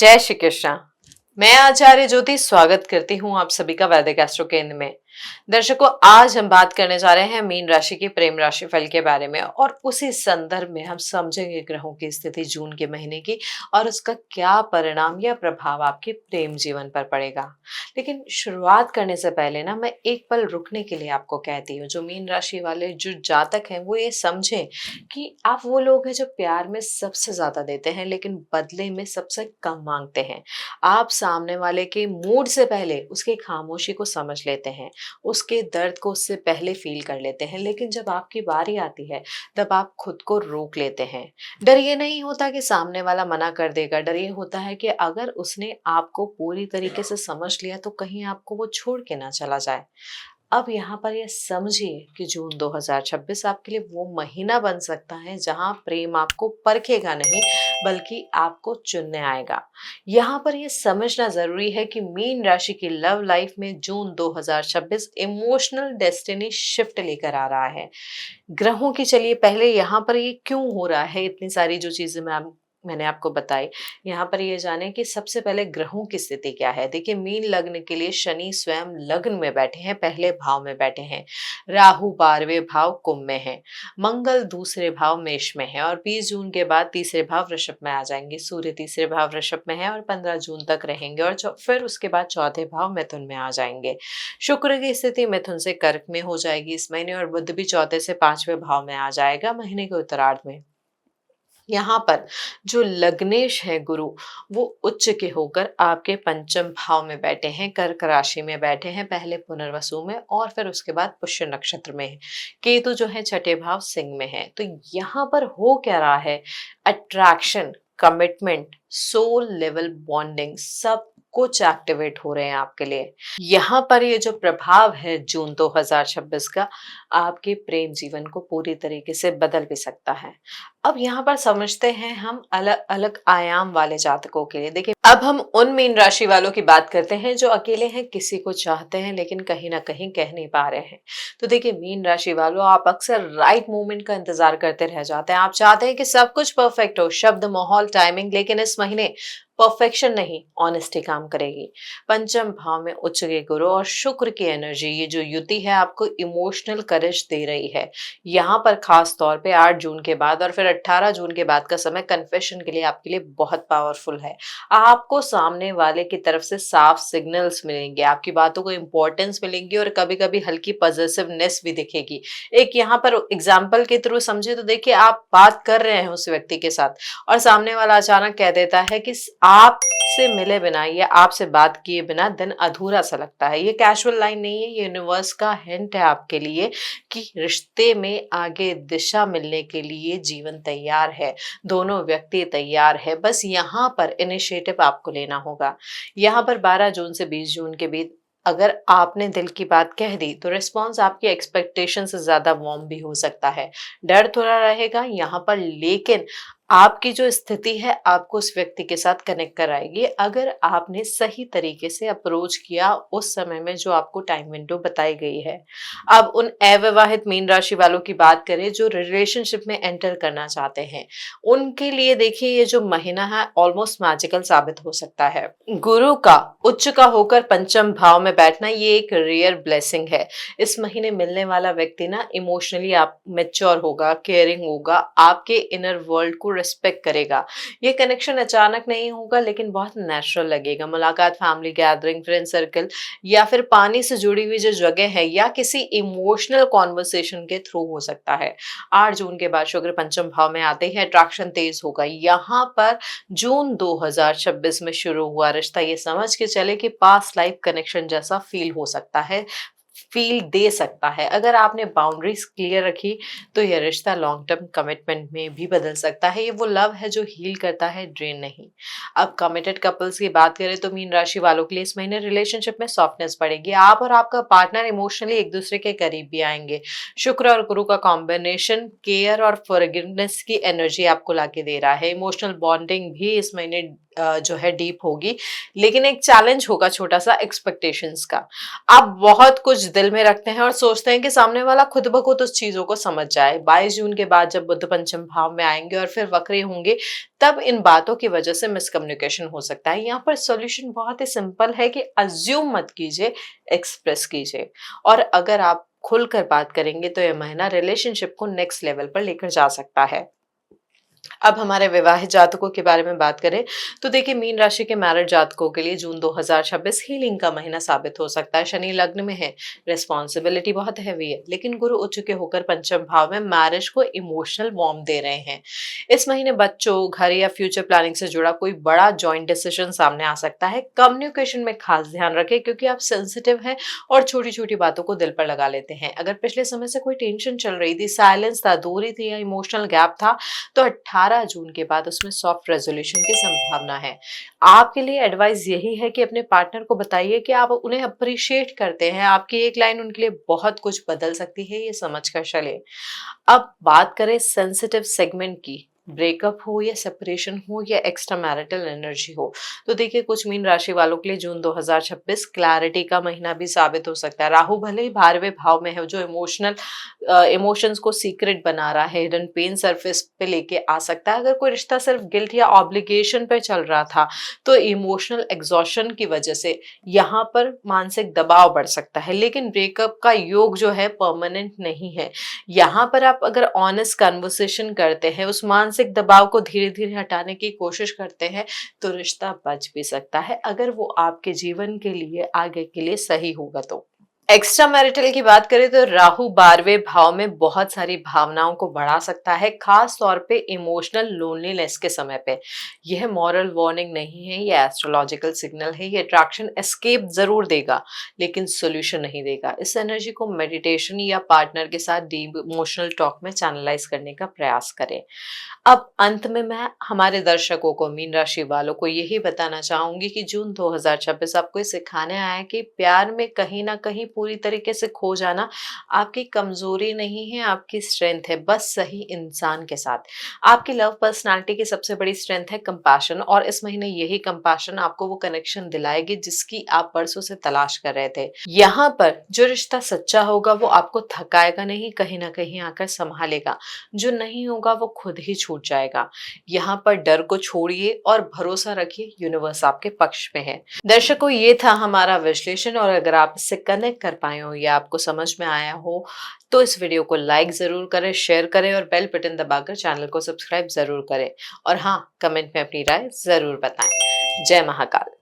जय श्री कृष्णा। मैं आचार्य ज्योति स्वागत करती हूँ आप सभी का वैदिक एस्ट्रो केंद्र में। दर्शकों, आज हम बात करने जा रहे हैं मीन राशि की प्रेम राशि फल के बारे में और उसी संदर्भ में हम समझेंगे ग्रहों की स्थिति जून के महीने की और उसका क्या परिणाम या प्रभाव आपके प्रेम जीवन पर पड़ेगा। लेकिन शुरुआत करने से पहले ना मैं एक पल रुकने के लिए आपको कहती हूँ, जो मीन राशि वाले जो जातक हैं वो ये समझें कि आप वो लोग हैं जो प्यार में सबसे ज्यादा देते हैं लेकिन बदले में सबसे कम मांगते हैं। आप सामने वाले के मूड से पहले उसकी खामोशी को समझ लेते हैं, उसके दर्द को उससे पहले फील कर लेते हैं, लेकिन जब आपकी बारी आती है तब आप खुद को रोक लेते हैं। डर ये नहीं होता कि सामने वाला मना कर देगा, डर ये होता है कि अगर उसने आपको पूरी तरीके से समझ लिया तो कहीं आपको वो छोड़ के ना चला जाए। अब यहाँ पर ये समझिए कि जून 2026 आपके लिए वो महीना बन सकता है जहां प्रेम आपको परखेगा नहीं बल्कि आपको चुनने आएगा। यहाँ पर ये समझना जरूरी है कि मीन राशि की लव लाइफ में जून 2026 इमोशनल डेस्टिनी शिफ्ट लेकर आ रहा है। ग्रहों की चलिए पहले यहाँ पर ये क्यों हो रहा है, इतनी सारी जो चीजें मैंने आपको बताई, यहाँ पर ये जाने कि सबसे पहले ग्रहों की स्थिति क्या है। देखिए, मीन लग्न के लिए शनि स्वयं लग्न में बैठे हैं, पहले भाव में बैठे हैं। राहु 12वें भाव कुंभ में है। मंगल दूसरे भाव मेष में है और 20 जून के बाद तीसरे भाव वृषभ में आ जाएंगे। सूर्य तीसरे भाव वृषभ में है और 15 जून तक रहेंगे और फिर उसके बाद चौथे भाव मिथुन में आ जाएंगे। शुक्र की स्थिति मिथुन से कर्क में हो जाएगी इस महीने और बुध भी चौथे से पांचवें भाव में आ जाएगा महीने के उत्तरार्ध में। यहाँ पर जो लग्नेश है गुरु, वो उच्च के होकर आपके पंचम भाव में बैठे हैं, कर्क राशि में बैठे हैं, पहले पुनर्वसु में और फिर उसके बाद पुष्य नक्षत्र में है। केतु जो है छठे भाव सिंह में है। तो यहाँ पर हो क्या रहा है, attraction, commitment, soul level bonding सब कुछ एक्टिवेट हो रहे हैं आपके लिए। यहाँ पर ये जो प्रभाव है जून 2026 का आपके प्रेम जीवन को पूरी तरीके से बदल भी सकता है। अब यहाँ पर समझते हैं हम अलग अलग आयाम वाले जातकों के लिए। देखिए, अब हम उन मीन राशि वालों की बात करते हैं जो अकेले हैं, किसी को चाहते हैं लेकिन कहीं ना कहीं कह नहीं पा रहे हैं। तो देखिए, मीन राशि वालों, आप अक्सर राइट मोमेंट का इंतजार करते रह जाते हैं। आप चाहते हैं कि सब कुछ परफेक्ट हो, शब्द, माहौल, टाइमिंग, लेकिन इस महीने परफेक्शन नहीं, ऑनेस्टी काम करेगी। पंचम भाव में उच्च के गुरु और शुक्र की एनर्जी, ये जो युति है आपको इमोशनल करेज दे रही है। यहाँ पर खास तौर पे 8 जून के बाद और फिर 18 जून के बाद का समय कन्फेशन के लिए आपके लिए बहुत पावरफुल है। आपको सामने वाले की तरफ से साफ सिग्नल्स मिलेंगे, आपकी बातों को इंपॉर्टेंस मिलेंगी और कभी कभी हल्की पॉजिटिवनेस भी दिखेगी। एक यहाँ पर एग्जाम्पल के थ्रू समझे तो देखिए, आप बात कर रहे हैं उस व्यक्ति के साथ और सामने वाला अचानक कह देता है कि आपसे मिले बिना या आपसे बात किए बिना दिन अधूरा सा लगता है। ये कैजुअल लाइन नहीं है, ये यूनिवर्स का हिंट है आपके लिए कि रिश्ते में आगे दिशा मिलने के लिए जीवन तैयार है, दोनों व्यक्ति तैयार है, बस यहाँ पर इनिशिएटिव आपको लेना होगा। यहाँ पर 12 जून से 20 जून के बीच अगर आपने दिल की बात कह दी तो रिस्पॉन्स आपकी एक्सपेक्टेशन से ज्यादा वार्म भी हो सकता है। डर थोड़ा रहेगा यहाँ पर, लेकिन आपकी जो स्थिति है आपको उस व्यक्ति के साथ कनेक्ट कराएगी अगर आपने सही तरीके से अप्रोच किया उस समय में जो आपको टाइम विंडो बताई गई है। अब उन अविवाहित मीन राशि वालों की बात करें जो रिलेशनशिप में एंटर करना चाहते हैं, उनके लिए देखिए ये जो महीना है ऑलमोस्ट मैजिकल साबित हो सकता है। गुरु का उच्च का होकर पंचम भाव में बैठना ये एक रेयर ब्लेसिंग है। इस महीने मिलने वाला व्यक्ति ना इमोशनली आप मेच्योर होगा, केयरिंग होगा, आपके इनर वर्ल्ड को रिस्पेक्ट करेगा। ये कनेक्शन अचानक नहीं होगा लेकिन बहुत नेचुरल लगेगा। मुलाकात, फैमिली गैदरिंग, फ्रेंड सर्कल या फिर पानी से जुड़ी हुई जो जगह है या किसी इमोशनल कॉन्वर्सेशन के थ्रू हो सकता है। 8 जून के बाद शुक्र पंचम भाव में आते ही अट्रैक्शन तेज होगा। यहाँ पर जून 2026 में शुरू हुआ रिश्ता ये समझ के चले कि पास्ट लाइफ कनेक्शन जैसा फील हो सकता है, फील दे सकता है। अगर आपने बाउंड्रीज क्लियर रखी तो यह रिश्ता लॉन्ग टर्म कमिटमेंट में भी बदल सकता है। ये वो लव है जो हील करता है, ड्रेन नहीं। अब कमिटेड कपल्स की बात करें तो मीन राशि वालों के लिए इस महीने रिलेशनशिप में सॉफ्टनेस बढ़ेगी। आप और आपका पार्टनर इमोशनली एक दूसरे के करीब भी आएंगे। शुक्र और गुरु का कॉम्बिनेशन केयर और फॉरगिवनेस की एनर्जी आपको लाके दे रहा है। इमोशनल बॉन्डिंग भी इस महीने जो है डीप होगी, लेकिन एक चैलेंज होगा छोटा सा एक्सपेक्टेशंस का। आप बहुत कुछ दिल में रखते हैं और सोचते हैं कि सामने वाला खुद ब खुद उस चीजों को समझ जाए। 22 जून के बाद जब बुध पंचम भाव में आएंगे और फिर वक्री होंगे, तब इन बातों की वजह से मिसकम्युनिकेशन हो सकता है। यहाँ पर सॉल्यूशन बहुत ही सिंपल है कि अज्यूम मत कीजिए, एक्सप्रेस कीजिए। और अगर आप खुलकर बात करेंगे तो यह महीना रिलेशनशिप को नेक्स्ट लेवल पर लेकर जा सकता है। अब हमारे विवाहित जातकों के बारे में बात करें तो देखिए, मीन राशि के मैरिड जातकों के लिए जून 2026 हीलिंग का महीना साबित हो सकता है। शनि लग्न में है, रिस्पॉन्सिबिलिटी बहुत हैवी है, लेकिन गुरु उच्च के होकर पंचम भाव में मैरिज को इमोशनल वार्म दे रहे हैं। इस महीने बच्चों, घर या फ्यूचर प्लानिंग से जुड़ा कोई बड़ा जॉइंट डिसीजन सामने आ सकता है। कम्युनिकेशन में खास ध्यान रखें, क्योंकि आप सेंसिटिव हैं और छोटी छोटी बातों को दिल पर लगा लेते हैं। अगर पिछले समय से कोई टेंशन चल रही थी, साइलेंस था, दूरी थी या इमोशनल गैप था, तो 18 जून के बाद उसमें सॉफ्ट रेजोल्यूशन की संभावना है। आपके लिए एडवाइस यही है कि अपने पार्टनर को बताइए कि आप उन्हें अप्रिशिएट करते हैं। आपकी एक लाइन उनके लिए बहुत कुछ बदल सकती है, ये समझ कर चले। अब बात करें सेंसिटिव सेगमेंट की, ब्रेकअप हो या सेपरेशन हो या एक्स्ट्रा मैरिटल एनर्जी हो, तो देखिए, कुछ मीन राशि वालों के लिए जून 2026 क्लैरिटी का महीना भी साबित हो सकता है। राहु भले ही 12वें भाव में है, जो इमोशंस को सीक्रेट बना रहा है, हिडन पेन सरफेस पे लेके आ सकता है। अगर कोई रिश्ता सिर्फ गिल्ट या ऑब्लिगेशन पे चल रहा था, तो इमोशनल एग्जॉशन की वजह से यहाँ पर मानसिक दबाव बढ़ सकता है। लेकिन ब्रेकअप का योग जो है परमानेंट नहीं है। यहाँ पर आप अगर ऑनेस्ट कन्वर्सेशन करते हैं, उस मानसिक दबाव को धीरे धीरे हटाने की कोशिश करते हैं, तो रिश्ता बच भी सकता है, अगर वो आपके जीवन के लिए आगे के लिए सही होगा तो। एक्स्ट्रा मैरिटल की बात करें तो राहु 12वें भाव में बहुत सारी भावनाओं को बढ़ा सकता है, खास तौर पे इमोशनल लोनलीनेस के समय पे। यह मॉरल वार्निंग नहीं है, यह एस्ट्रोलॉजिकल सिग्नल है। ये अट्रैक्शन एस्केप जरूर देगा, लेकिन सोल्यूशन नहीं देगा। इस एनर्जी को मेडिटेशन या पार्टनर के साथ डीप इमोशनल टॉक में चैनलाइज करने का प्रयास करें। अब अंत में मैं हमारे दर्शकों को, मीन राशि वालों को यही बताना चाहूंगी कि जून 2026 आपको ये सिखाने आया है कि प्यार में कहीं ना कहीं पूरी तरीके से खो जाना आपकी कमजोरी नहीं है, आपकी स्ट्रेंथ है, बस सही इंसान के साथ। आपकी लव पर्सनालिटी की सबसे बड़ी स्ट्रेंथ है कंपैशन, और इस महीने यही कंपैशन आपको वो कनेक्शन दिलाएगी जिसकी आप बरसों से तलाश कर रहे थे। यहाँ पर जो रिश्ता सच्चा होगा वो आपको थकाएगा नहीं, कहीं ना कहीं आकर संभालेगा। जो नहीं होगा वो खुद ही छूट जाएगा। यहाँ पर डर को छोड़िए और भरोसा रखिए, यूनिवर्स आपके पक्ष में है। दर्शकों, ये था हमारा विश्लेषण, और अगर आप इससे कनेक्ट कर पाए हो या आपको समझ में आया हो, तो इस वीडियो को लाइक जरूर करें, शेयर करें और बेल बटन दबाकर चैनल को सब्सक्राइब जरूर करें। और हाँ, कमेंट में अपनी राय जरूर बताएं। जय महाकाल।